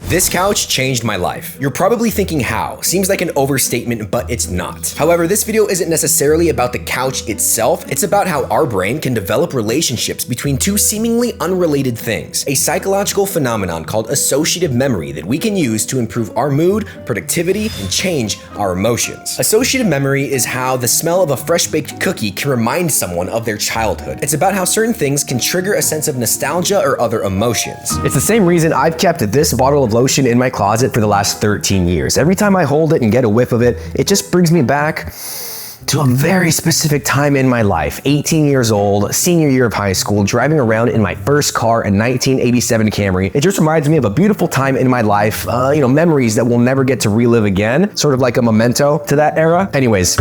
This couch changed my life. You're probably thinking how. Seems like an overstatement, but it's not. However, this video isn't necessarily about the couch itself. It's about how our brain can develop relationships between two seemingly unrelated things. A psychological phenomenon called associative memory that we can use to improve our mood, productivity, and change our emotions. Associative memory is how the smell of a fresh-baked cookie can remind someone of their childhood. It's about how certain things can trigger a sense of nostalgia or other emotions. It's the same reason I've kept this bottle of lotion in my closet for the last 13 years. Every time I hold it and get a whiff of it, it just brings me back to a very specific time in my life. 18 years old, senior year of high school, driving around in my first car, a 1987 Camry. It just reminds me of a beautiful time in my life, memories that we'll never get to relive again, sort of like a memento to that era. Anyways,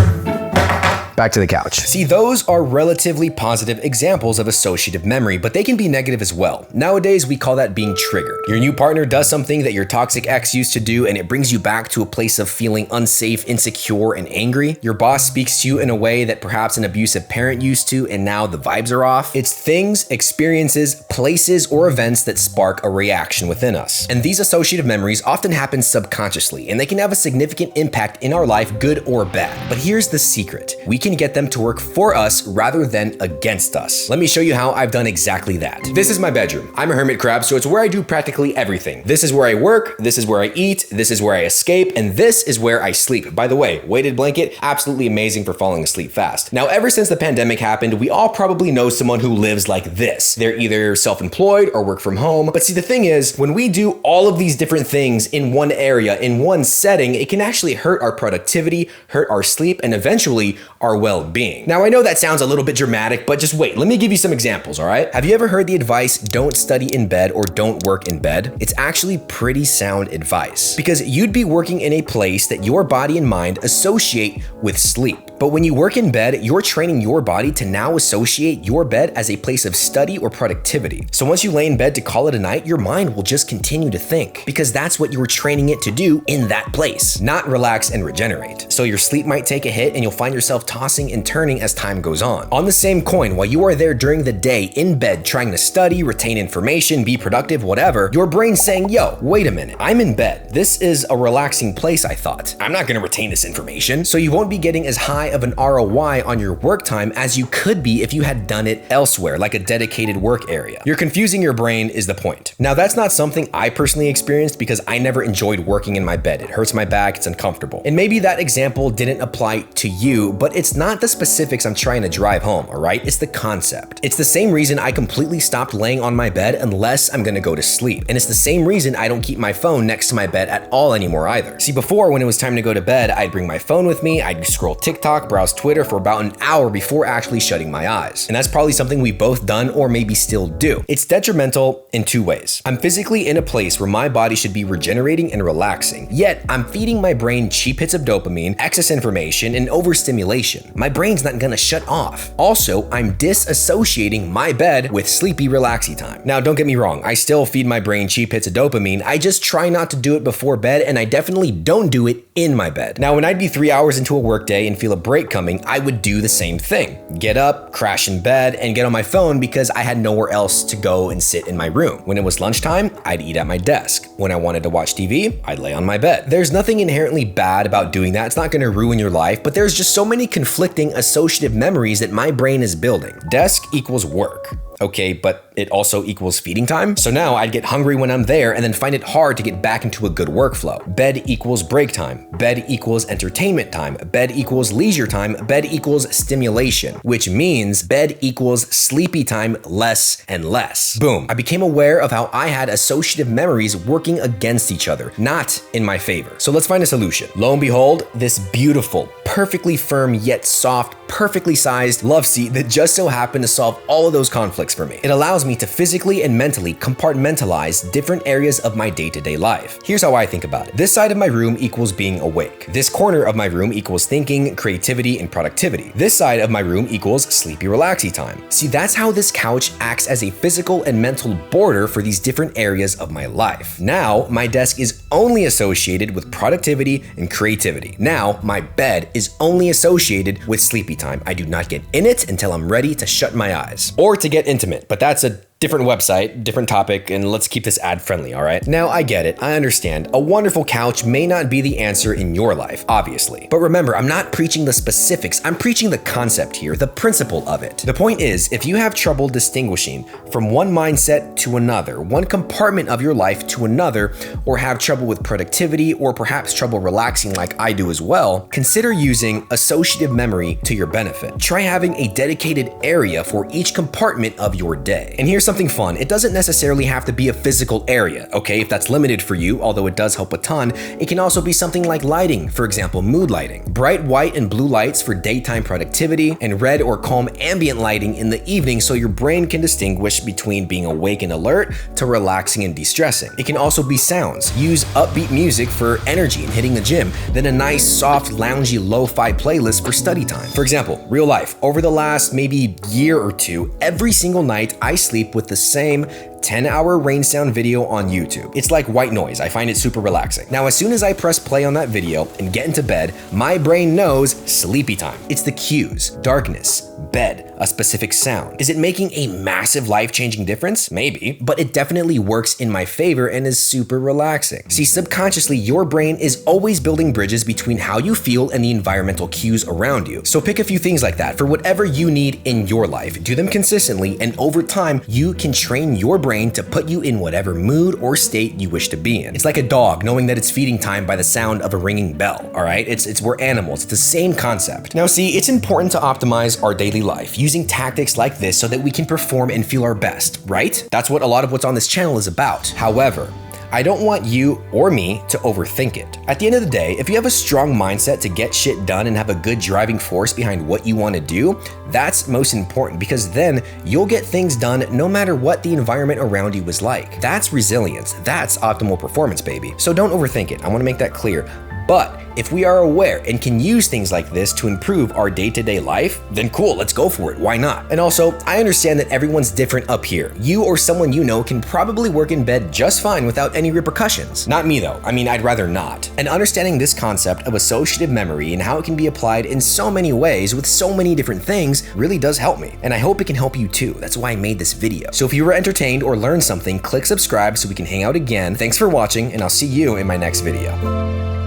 back to the couch. See, those are relatively positive examples of associative memory, but they can be negative as well. Nowadays, we call that being triggered. Your new partner does something that your toxic ex used to do, and it brings you back to a place of feeling unsafe, insecure, and angry. Your boss speaks to you in a way that perhaps an abusive parent used to, and now the vibes are off. It's things, experiences, places, or events that spark a reaction within us. And these associative memories often happen subconsciously, and they can have a significant impact in our life, good or bad. But here's the secret. We can get them to work for us rather than against us. Let me show you how I've done exactly that. This is my bedroom. I'm a hermit crab, so it's where I do practically everything. This is where I work, this is where I eat, this is where I escape, and this is where I sleep. By the way, weighted blanket, absolutely amazing for falling asleep fast. Now, ever since the pandemic happened, we all probably know someone who lives like this. They're either self-employed or work from home. But see, the thing is, when we do all of these different things in one area, in one setting, it can actually hurt our productivity, hurt our sleep, and eventually our well-being. Now, I know that sounds a little bit dramatic, but just wait, let me give you some examples, all right? Have you ever heard the advice, don't study in bed or don't work in bed? It's actually pretty sound advice because you'd be working in a place that your body and mind associate with sleep. But when you work in bed, you're training your body to now associate your bed as a place of study or productivity. So once you lay in bed to call it a night, your mind will just continue to think because that's what you were training it to do in that place, not relax and regenerate. So your sleep might take a hit and you'll find yourself tossing and turning as time goes on. On the same coin, while you are there during the day in bed trying to study, retain information, be productive, whatever, your brain's saying, yo, wait a minute, I'm in bed. This is a relaxing place, I thought. I'm not gonna retain this information. So you won't be getting as high of an ROI on your work time as you could be if you had done it elsewhere, like a dedicated work area. You're confusing your brain is the point. Now, that's not something I personally experienced because I never enjoyed working in my bed. It hurts my back, it's uncomfortable. And maybe that example didn't apply to you, but it's not the specifics I'm trying to drive home, all right? It's the concept. It's the same reason I completely stopped laying on my bed unless I'm gonna go to sleep. And it's the same reason I don't keep my phone next to my bed at all anymore either. See, before when it was time to go to bed, I'd bring my phone with me, I'd scroll TikTok, browse Twitter for about an hour before actually shutting my eyes. And that's probably something we've both done or maybe still do. It's detrimental in two ways. I'm physically in a place where my body should be regenerating and relaxing, yet I'm feeding my brain cheap hits of dopamine, excess information, and overstimulation. My brain's not gonna shut off. Also, I'm disassociating my bed with sleepy, relaxy time. Now, don't get me wrong, I still feed my brain cheap hits of dopamine. I just try not to do it before bed, and I definitely don't do it in my bed. Now, when I'd be 3 hours into a workday and feel a break coming, I would do the same thing. Get up, crash in bed, and get on my phone because I had nowhere else to go and sit in my room. When it was lunchtime, I'd eat at my desk. When I wanted to watch TV, I'd lay on my bed. There's nothing inherently bad about doing that. It's not gonna ruin your life, but there's just so many conflicting associative memories that my brain is building. Desk equals work. Okay, but it also equals feeding time. So now I'd get hungry when I'm there and then find it hard to get back into a good workflow. Bed equals break time. Bed equals entertainment time. Bed equals leisure time. Bed equals stimulation, which means bed equals sleepy time less and less. Boom. I became aware of how I had associative memories working against each other, not in my favor. So let's find a solution. Lo and behold, this beautiful, perfectly firm yet soft, perfectly sized love seat that just so happened to solve all of those conflicts for me. It allows me to physically and mentally compartmentalize different areas of my day-to-day life. Here's how I think about it. This side of my room equals being awake. This corner of my room equals thinking, creativity, and productivity. This side of my room equals sleepy, relaxy time. See, that's how this couch acts as a physical and mental border for these different areas of my life. Now, my desk is only associated with productivity and creativity. Now, my bed is only associated with sleepy time. I do not get in it until I'm ready to shut my eyes or to get intimate, but that's a Different website, different topic, and let's keep this ad friendly, all right? Now, I get it, I understand. A wonderful couch may not be the answer in your life, obviously. But remember, I'm not preaching the specifics, I'm preaching the concept here, the principle of it. The point is, if you have trouble distinguishing from one mindset to another, one compartment of your life to another, or have trouble with productivity, or perhaps trouble relaxing like I do as well, consider using associative memory to your benefit. Try having a dedicated area for each compartment of your day. And here's something fun. It doesn't necessarily have to be a physical area, okay? If that's limited for you, although it does help a ton, it can also be something like lighting, for example, mood lighting. Bright white and blue lights for daytime productivity, and red or calm ambient lighting in the evening so your brain can distinguish between being awake and alert to relaxing and de-stressing. It can also be sounds. Use upbeat music for energy and hitting the gym, then a nice, soft, loungy, lo-fi playlist for study time. For example, real life. Over the last maybe year or two, every single night I sleep with the same 10-hour rain sound video on YouTube. It's like white noise. I find it super relaxing. Now, as soon as I press play on that video and get into bed, my brain knows sleepy time. It's the cues: darkness, bed, a specific sound. Is it making a massive life-changing difference? Maybe, but it definitely works in my favor and is super relaxing. See, subconsciously, your brain is always building bridges between how you feel and the environmental cues around you. So pick a few things like that for whatever you need in your life. Do them consistently, and over time, you can train your brain to put you in whatever mood or state you wish to be in. It's like a dog knowing that it's feeding time by the sound of a ringing bell, all right? We're animals. It's the same concept. Now, see, it's important to optimize our daily life using tactics like this so that we can perform and feel our best, right? That's what a lot of what's on this channel is about. However, I don't want you or me to overthink it. At the end of the day, if you have a strong mindset to get shit done and have a good driving force behind what you want to do, that's most important, because then you'll get things done no matter what the environment around you is like. That's resilience. That's optimal performance, baby. So don't overthink it. I want to make that clear. But if we are aware and can use things like this to improve our day-to-day life, then cool, let's go for it. Why not? And also, I understand that everyone's different up here. You or someone you know can probably work in bed just fine without any repercussions. Not me though. I mean, I'd rather not. And understanding this concept of associative memory and how it can be applied in so many ways with so many different things really does help me. And I hope it can help you too. That's why I made this video. So if you were entertained or learned something, click subscribe so we can hang out again. Thanks for watching, and I'll see you in my next video.